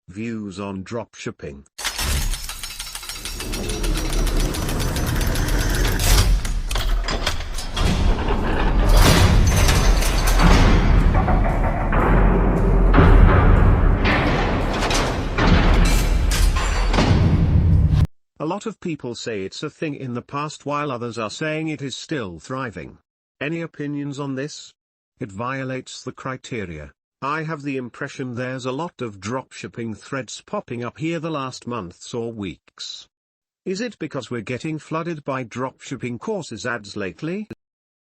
Views on dropshipping. A lot of people say it's a thing in the past while others are saying it is still thriving. Any opinions on this? It violates the criteria. I have the impression there's a lot of dropshipping threads popping up here the last months or weeks. Is it because we're getting flooded by dropshipping courses ads lately?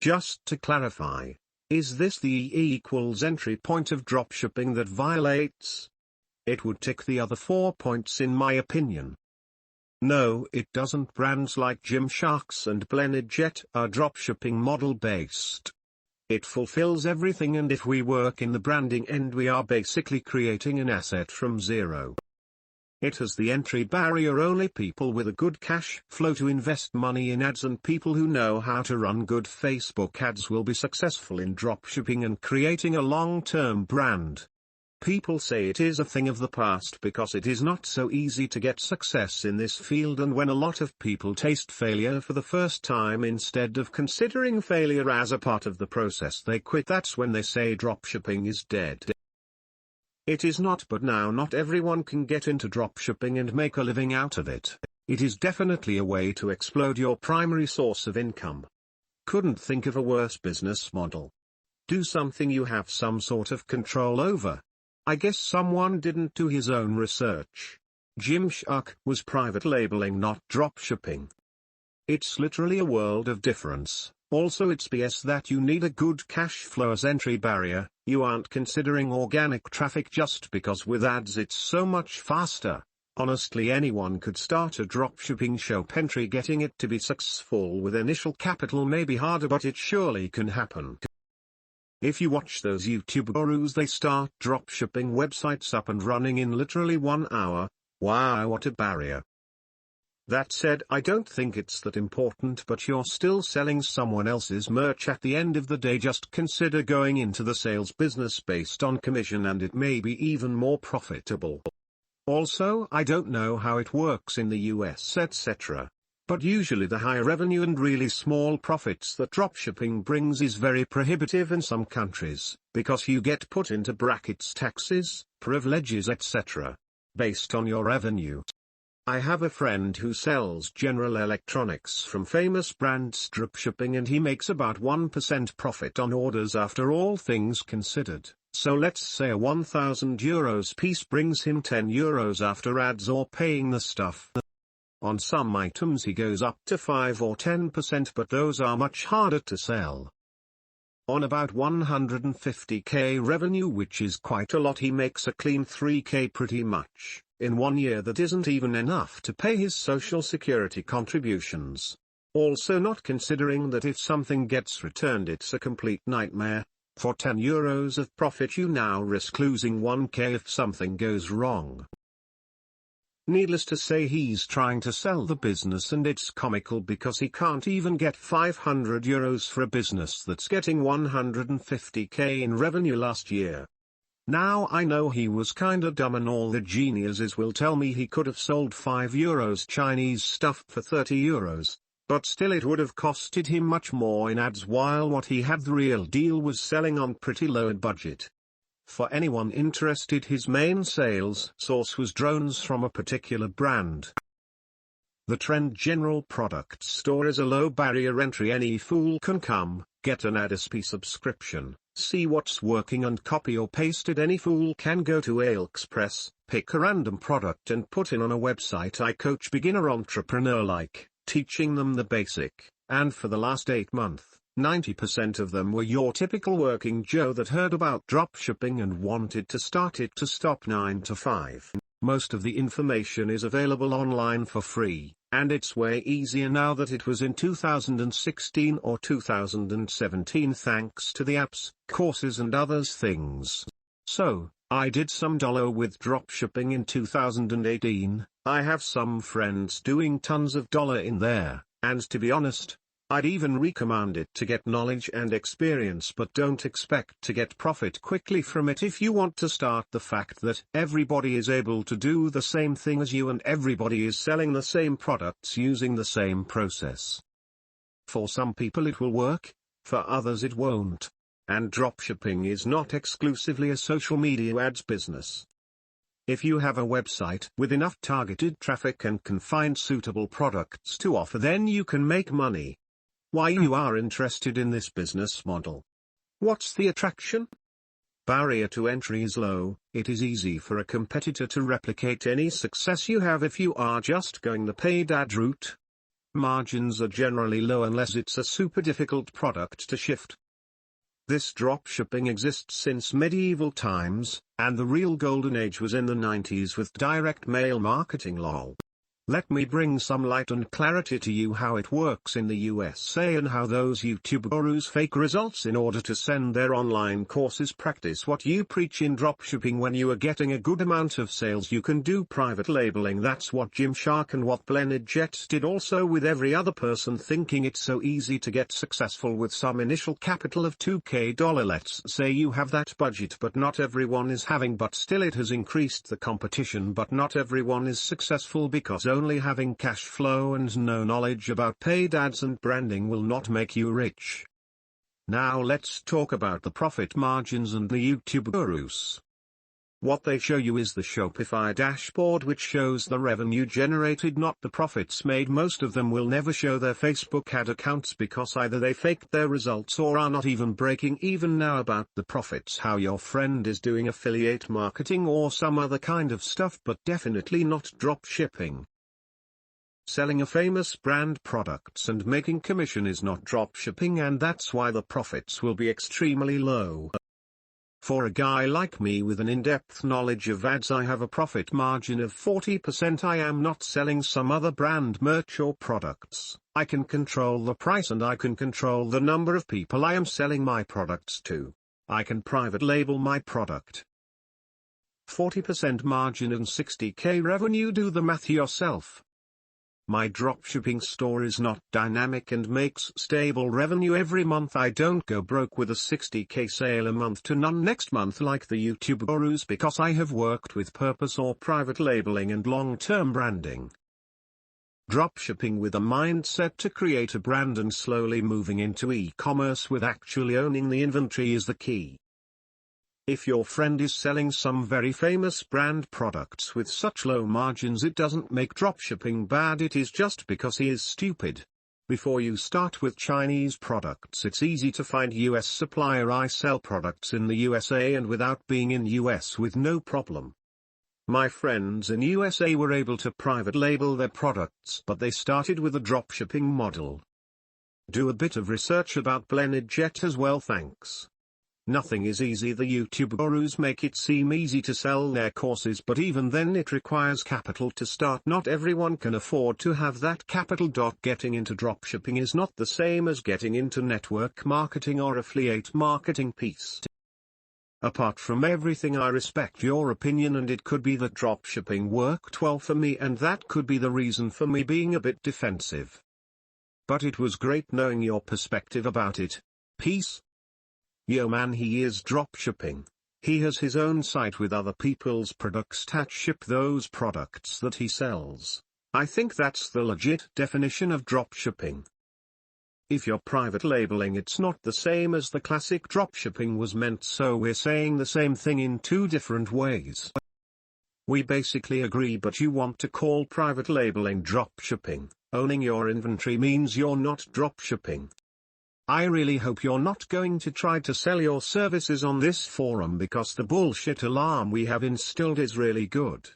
Just to clarify, is this the E== entry point of dropshipping that violates? It would tick the other 4 points in my opinion. No, it doesn't. Brands like Gymshark and Blended Jet are dropshipping model based. It fulfills everything, and if we work in the branding end we are basically creating an asset from zero. It has the entry barrier only people with a good cash flow to invest money in ads, and people who know how to run good Facebook ads will be successful in dropshipping and creating a long-term brand. People say it is a thing of the past because it is not so easy to get success in this field, and when a lot of people taste failure for the first time instead of considering failure as a part of the process they quit. That's when they say dropshipping is dead. It is not, but now not everyone can get into dropshipping and make a living out of it. It is definitely a way to explode your primary source of income. Couldn't think of a worse business model. Do something you have some sort of control over. I guess someone didn't do his own research. Gymshark was private labeling, not dropshipping. It's literally a world of difference. Also it's BS that you need a good cash flow as entry barrier. You aren't considering organic traffic just because with ads it's so much faster. Honestly, anyone could start a dropshipping shop. Entry, getting it to be successful with initial capital may be harder, but it surely can happen. If you watch those YouTube gurus, they start dropshipping websites up and running in literally 1 hour. Wow, what a barrier. That said, I don't think it's that important, but you're still selling someone else's merch at the end of the day. Just consider going into the sales business based on commission, and it may be even more profitable. Also, I don't know how it works in the US etc. But usually the high revenue and really small profits that dropshipping brings is very prohibitive in some countries, because you get put into brackets, taxes, privileges etc. based on your revenue. I have a friend who sells general electronics from famous brands dropshipping, and he makes about 1% profit on orders after all things considered. So let's say a €1,000 piece brings him €10 after ads or paying the stuff. On some items he goes up to 5 or 10%, but those are much harder to sell. On about 150k revenue, which is quite a lot, he makes a clean 3k pretty much in 1 year. That isn't even enough to pay his social security contributions. Also, not considering that if something gets returned it's a complete nightmare. For €10 of profit you now risk losing 1k if something goes wrong. Needless to say, he's trying to sell the business, and it's comical because he can't even get €500 for a business that's getting 150k in revenue last year. Now I know he was kinda dumb, and all the geniuses will tell me he could have sold €5 Chinese stuff for €30, but still it would have costed him much more in ads, while what he had, the real deal, was selling on pretty low budget. For anyone interested, his main sales source was drones from a particular brand. The Trend General Product Store is a low barrier entry. Any fool can come, get an ADSP subscription, see what's working and copy or paste it. Any fool can go to AliExpress, pick a random product and put it on a website. I coach beginner entrepreneur like, teaching them the basic, and for the last 8 months, 90% of them were your typical working Joe that heard about dropshipping and wanted to start it to stop 9 to 5. Most of the information is available online for free, and it's way easier now than it was in 2016 or 2017 thanks to the apps, courses and others things. So, I did some dollar with dropshipping in 2018, I have some friends doing tons of dollar in there, and to be honest, I'd even recommend it to get knowledge and experience, but don't expect to get profit quickly from it if you want to start. The fact that everybody is able to do the same thing as you and everybody is selling the same products using the same process. For some people it will work, for others it won't. And dropshipping is not exclusively a social media ads business. If you have a website with enough targeted traffic and can find suitable products to offer, then you can make money. Why you are interested in this business model? What's the attraction? Barrier to entry is low. It is easy for a competitor to replicate any success you have if you are just going the paid ad route. Margins are generally low unless it's a super difficult product to shift. This dropshipping exists since medieval times, and the real golden age was in the 90s with direct mail marketing. Lol. Let me bring some light and clarity to you how it works in the USA and how those YouTube gurus fake results in order to send their online courses. Practice what you preach in dropshipping. When you are getting a good amount of sales, you can do private labeling. That's what Gymshark and what Blended Jet did, also with every other person thinking it's so easy to get successful with some initial capital of $2,000. Let's say you have that budget, but not everyone is having, but still it has increased the competition, but not everyone is successful because only having cash flow and no knowledge about paid ads and branding will not make you rich. Now let's talk about the profit margins and the YouTube gurus. What they show you is the Shopify dashboard, which shows the revenue generated, not the profits made. Most of them will never show their Facebook ad accounts because either they faked their results or are not even breaking even now about the profits. How your friend is doing affiliate marketing or some other kind of stuff, but definitely not drop shipping. Selling a famous brand products and making commission is not drop shipping, and that's why the profits will be extremely low. For a guy like me with an in-depth knowledge of ads, I have a profit margin of 40%. I am not selling some other brand merch or products. I can control the price and I can control the number of people I am selling my products to. I can private label my product. 40% margin and 60K revenue. Do the math yourself. My dropshipping store is not dynamic and makes stable revenue every month. I don't go broke with a 60K sale a month to none next month like the YouTube gurus, because I have worked with purpose or private labeling and long-term branding. Dropshipping with a mindset to create a brand and slowly moving into e-commerce with actually owning the inventory is the key. If your friend is selling some very famous brand products with such low margins, it doesn't make dropshipping bad, it is just because he is stupid. Before you start with Chinese products, it's easy to find US supplier. I sell products in the USA and without being in US with no problem. My friends in USA were able to private label their products, but they started with a dropshipping model. Do a bit of research about Blended Jet as well. Thanks. Nothing is easy. The YouTube gurus make it seem easy to sell their courses, but even then it requires capital to start. Not everyone can afford to have that capital. Getting into dropshipping is not the same as getting into network marketing or affiliate marketing. Peace. Apart from everything, I respect your opinion, and it could be that dropshipping worked well for me, and that could be the reason for me being a bit defensive. But it was great knowing your perspective about it. Peace. Yo man, he is dropshipping. He has his own site with other people's products to ship those products that he sells. I think that's the legit definition of dropshipping. If you're private labeling, it's not the same as the classic dropshipping was meant, so we're saying the same thing in two different ways. We basically agree, but you want to call private labeling dropshipping. Owning your inventory means you're not dropshipping. I really hope you're not going to try to sell your services on this forum, because the bullshit alarm we have instilled is really good.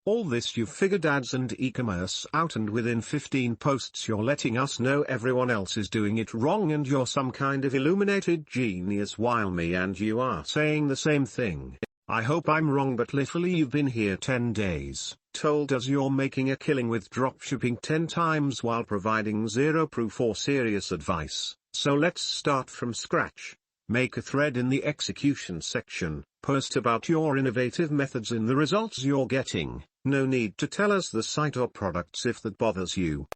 All this you've figured ads and e-commerce out, and within 15 posts you're letting us know everyone else is doing it wrong and you're some kind of illuminated genius, while me and you are saying the same thing. I hope I'm wrong, but literally you've been here 10 days, told us you're making a killing with dropshipping 10 times while providing zero proof or serious advice. So let's start from scratch. Make a thread in the execution section, post about your innovative methods and the results you're getting. No need to tell us the site or products if that bothers you.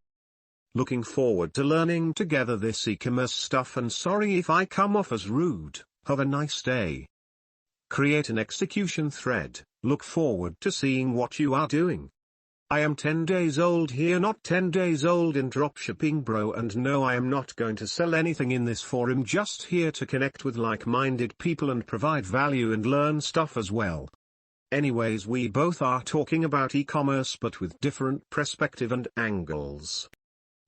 Looking forward to learning together this e-commerce stuff, and sorry if I come off as rude. Have a nice day. Create an execution thread. Look forward to seeing what you are doing. I am 10 days old here, not 10 days old in dropshipping, bro, and no, I am not going to sell anything in this forum, just here to connect with like-minded people and provide value and learn stuff as well. Anyways, we both are talking about e-commerce but with different perspective and angles.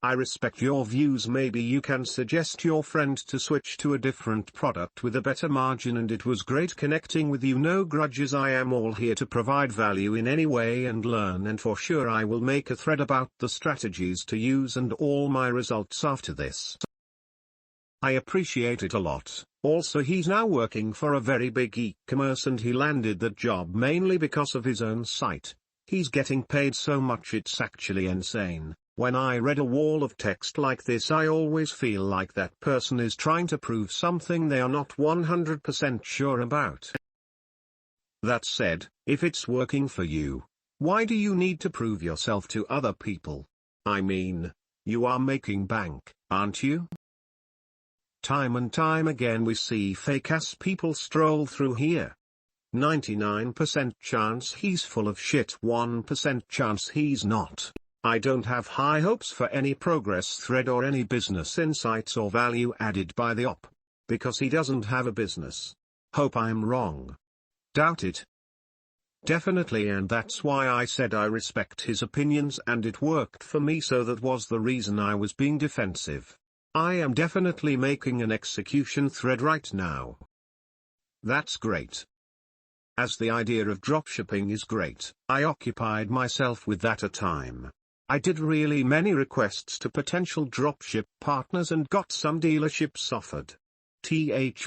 I respect your views. Maybe you can suggest your friend to switch to a different product with a better margin, and it was great connecting with you. No grudges, I am all here to provide value in any way and learn, and for sure I will make a thread about the strategies to use and all my results after this. I appreciate it a lot. Also, he's now working for a very big e-commerce and he landed that job mainly because of his own site. He's getting paid so much it's actually insane. When I read a wall of text like this, I always feel like that person is trying to prove something they are not 100% sure about. That said, if it's working for you, why do you need to prove yourself to other people? I mean, you are making bank, aren't you? Time and time again we see fake-ass people stroll through here. 99% chance he's full of shit, 1% chance he's not. I don't have high hopes for any progress thread or any business insights or value added by the op. Because he doesn't have a business. Hope I'm wrong. Doubt it. Definitely, and that's why I said I respect his opinions and it worked for me, so that was the reason I was being defensive. I am definitely making an execution thread right now. That's great. As the idea of dropshipping is great, I occupied myself with that a time. I did really many requests to potential dropship partners and got some dealerships offered.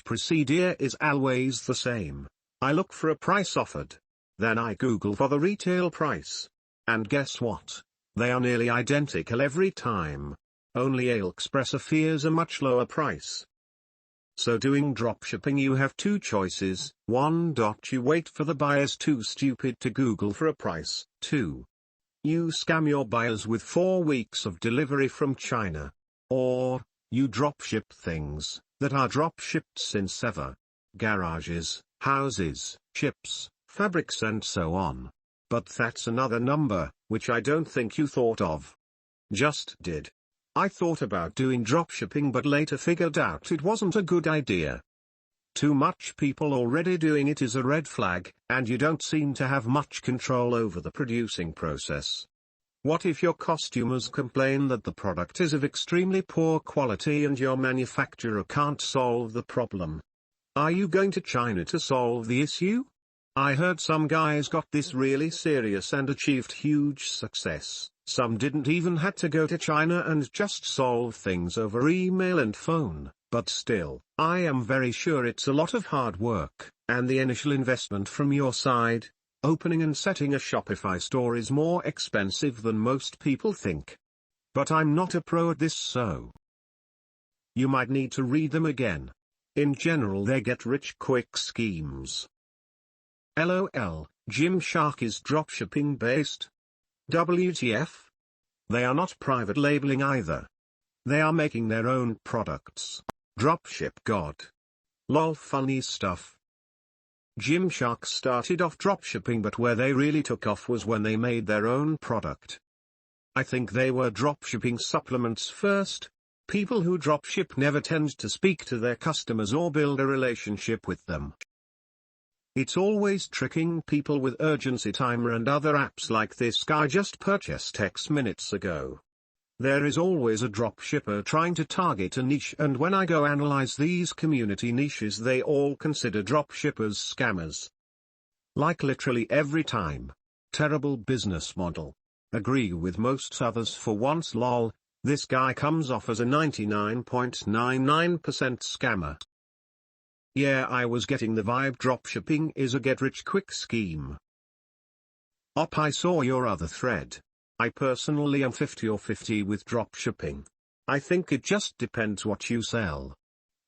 Procedure is always the same. I look for a price offered. Then I Google for the retail price. And guess what? They are nearly identical every time. Only AliExpress offers a much lower price. So doing dropshipping, you have two choices. 1. You wait for the buyers too stupid to Google for a price. 2. You scam your buyers with 4 weeks of delivery from China. Or, you dropship things that are dropshipped since ever. Garages, houses, ships, fabrics and so on. But that's another number, which I don't think you thought of. Just did. I thought about doing dropshipping but later figured out it wasn't a good idea. Too much people already doing it is a red flag, and you don't seem to have much control over the producing process. What if your customers complain that the product is of extremely poor quality and your manufacturer can't solve the problem? Are you going to China to solve the issue? I heard some guys got this really serious and achieved huge success. Some didn't even had to go to China and just solve things over email and phone. But still, I am very sure it's a lot of hard work, and the initial investment from your side, opening and setting a Shopify store, is more expensive than most people think. But I'm not a pro at this, so you might need to read them again. In general, they get rich quick schemes. LOL, Gymshark is dropshipping based? WTF? They are not private labeling either. They are making their own products. Dropship god. Lol, funny stuff. Gymshark started off dropshipping, but where they really took off was when they made their own product. I think they were dropshipping supplements first. People who dropship never tend to speak to their customers or build a relationship with them. It's always tricking people with urgency timer and other apps like this guy just purchased X minutes ago. There is always a dropshipper trying to target a niche, and when I go analyze these community niches, they all consider dropshippers scammers. Like literally every time. Terrible business model. Agree with most others for once. Lol, this guy comes off as a 99.99% scammer. Yeah, I was getting the vibe dropshipping is a get-rich-quick scheme. Op, I saw your other thread. I personally am 50 or 50 with dropshipping. I think it just depends what you sell.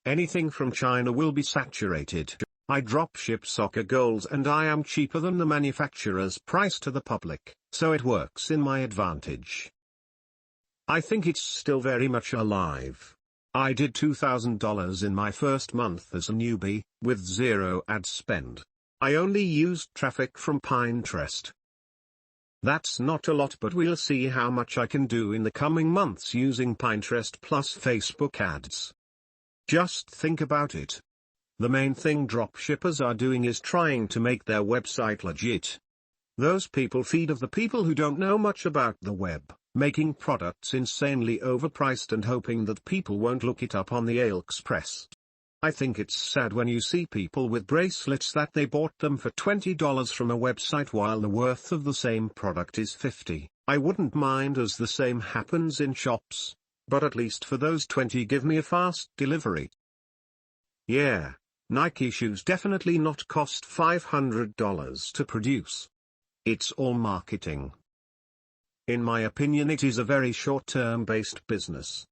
Anything from China will be saturated. I dropship soccer goals and I am cheaper than the manufacturer's price to the public, so it works in my advantage. I think it's still very much alive. I did $2,000 in my first month as a newbie, with zero ad spend. I only used traffic from Pinterest. That's not a lot, but we'll see how much I can do in the coming months using Pinterest plus Facebook ads. Just think about it. The main thing dropshippers are doing is trying to make their website legit. Those people feed off the people who don't know much about the web, making products insanely overpriced and hoping that people won't look it up on the AliExpress. I think it's sad when you see people with bracelets that they bought them for $20 from a website while the worth of the same product is $50. I wouldn't mind as the same happens in shops, but at least for those $20 give me a fast delivery. Yeah, Nike shoes definitely not cost $500 to produce. It's all marketing. In my opinion, it is a very short-term based business.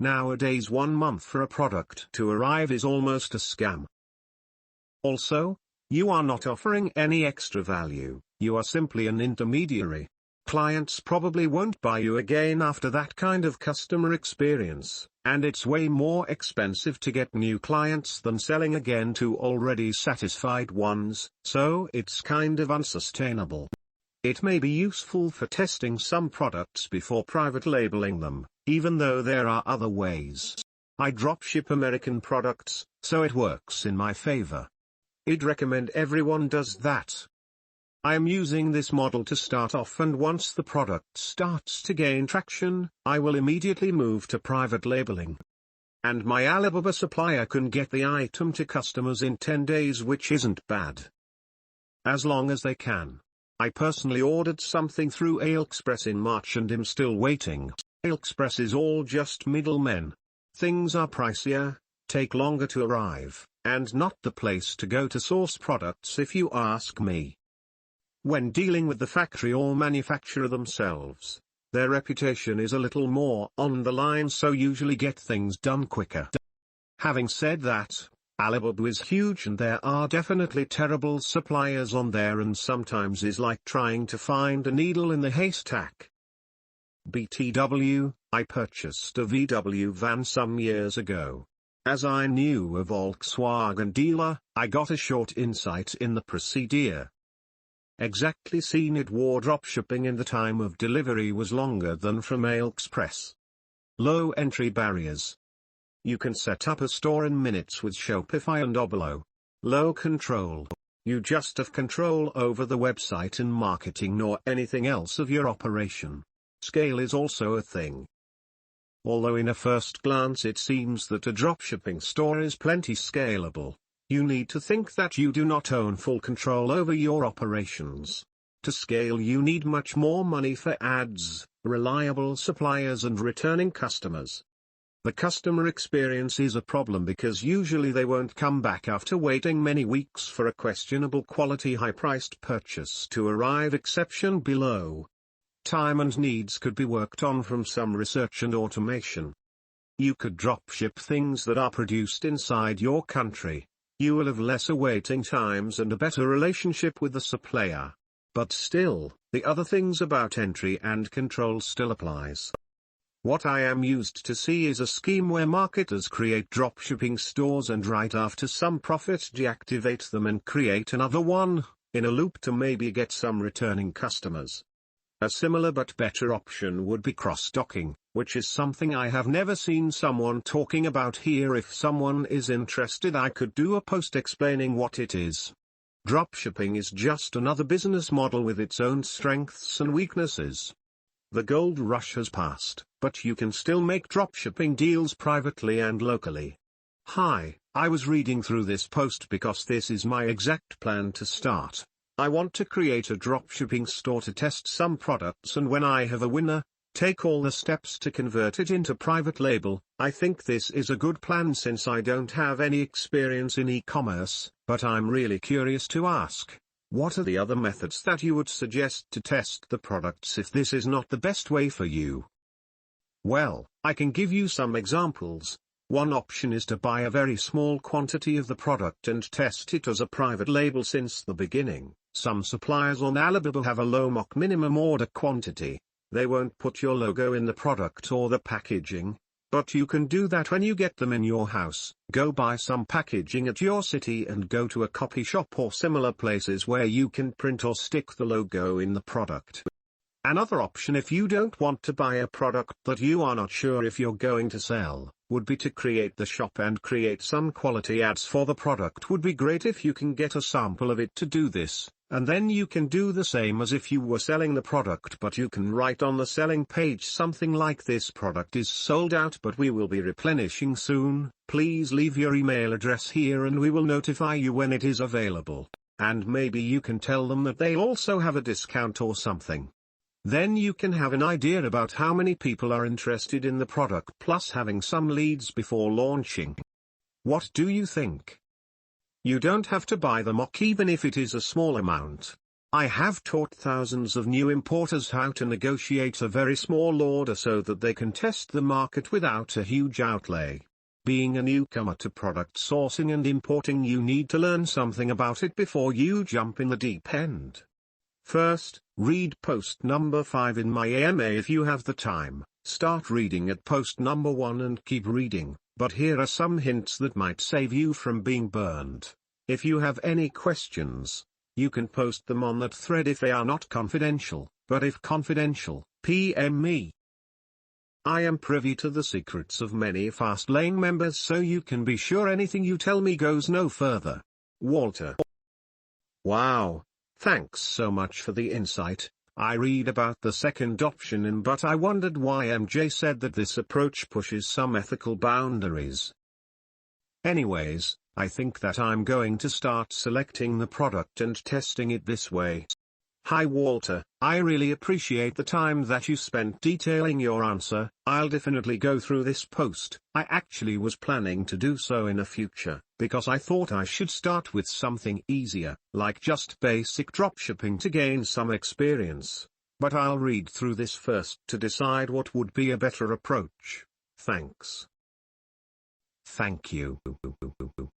Nowadays 1 month for a product to arrive is almost a scam. Also, you are not offering any extra value, you are simply an intermediary. Clients probably won't buy you again after that kind of customer experience, and it's way more expensive to get new clients than selling again to already satisfied ones, so it's kind of unsustainable. It may be useful for testing some products before private labeling them, even though there are other ways. I dropship American products, so it works in my favor. I'd recommend everyone does that. I am using this model to start off, and once the product starts to gain traction, I will immediately move to private labeling. And my Alibaba supplier can get the item to customers in 10 days, which isn't bad. As long as they can. I personally ordered something through AliExpress in March and am still waiting. AliExpress is all just middlemen. Things are pricier, take longer to arrive, and not the place to go to source products if you ask me. When dealing with the factory or manufacturer themselves, their reputation is a little more on the line, so usually get things done quicker. Having said that, Alibaba is huge and there are definitely terrible suppliers on there, and sometimes is like trying to find a needle in the haystack. BTW, I purchased a VW van some years ago. As I knew a Volkswagen dealer, I got a short insight in the procedure. Exactly seen it. War dropshipping in the time of delivery was longer than from AliExpress. Low entry barriers. You can set up a store in minutes with Shopify and Obolo. Low control. You just have control over the website and marketing, nor anything else of your operation. Scale is also a thing. Although in a first glance it seems that a dropshipping store is plenty scalable, you need to think that you do not own full control over your operations. To scale you need much more money for ads, reliable suppliers and returning customers. The customer experience is a problem because usually they won't come back after waiting many weeks for a questionable quality high-priced purchase to arrive. Exception below. Time and needs could be worked on from some research and automation. You could dropship things that are produced inside your country. You will have lesser waiting times and a better relationship with the supplier. But still, the other things about entry and control still applies. What I am used to see is a scheme where marketers create dropshipping stores and right after some profit deactivate them and create another one, in a loop to maybe get some returning customers. A similar but better option would be cross-docking, which is something I have never seen someone talking about here. If someone is interested, I could do a post explaining what it is. Dropshipping is just another business model with its own strengths and weaknesses. The gold rush has passed, but you can still make dropshipping deals privately and locally. Hi, I was reading through this post because this is my exact plan to start. I want to create a dropshipping store to test some products, and when I have a winner, take all the steps to convert it into private label. I think this is a good plan since I don't have any experience in e-commerce, but I'm really curious to ask. What are the other methods that you would suggest to test the products if this is not the best way for you? Well, I can give you some examples. One option is to buy a very small quantity of the product and test it as a private label since the beginning. Some suppliers on Alibaba have a low mock minimum order quantity. They won't put your logo in the product or the packaging. But you can do that when you get them in your house. Go buy some packaging at your city and go to a copy shop or similar places where you can print or stick the logo in the product. Another option, if you don't want to buy a product that you are not sure if you're going to sell, would be to create the shop and create some quality ads for the product. Would be great if you can get a sample of it to do this, and then you can do the same as if you were selling the product, but you can write on the selling page something like, "This product is sold out but we will be replenishing soon, please leave your email address here and we will notify you when it is available." And maybe you can tell them that they also have a discount or something. Then you can have an idea about how many people are interested in the product, plus having some leads before launching. What do you think? You don't have to buy the mock even if it is a small amount. I have taught thousands of new importers how to negotiate a very small order so that they can test the market without a huge outlay. Being a newcomer to product sourcing and importing, you need to learn something about it before you jump in the deep end. First, read post number 5 in my AMA if you have the time. Start reading at post number 1 and keep reading, but here are some hints that might save you from being burned. If you have any questions, you can post them on that thread if they are not confidential, but if confidential, PM me. I am privy to the secrets of many Fastlane members, so you can be sure anything you tell me goes no further. Walter. Wow. Thanks so much for the insight. I read about the second option but I wondered why MJ said that this approach pushes some ethical boundaries. Anyways, I think that I'm going to start selecting the product and testing it this way. Hi Walter, I really appreciate the time that you spent detailing your answer. I'll definitely go through this post. I actually was planning to do so in the future, because I thought I should start with something easier, like just basic dropshipping to gain some experience. But I'll read through this first to decide what would be a better approach. Thanks. Thank you.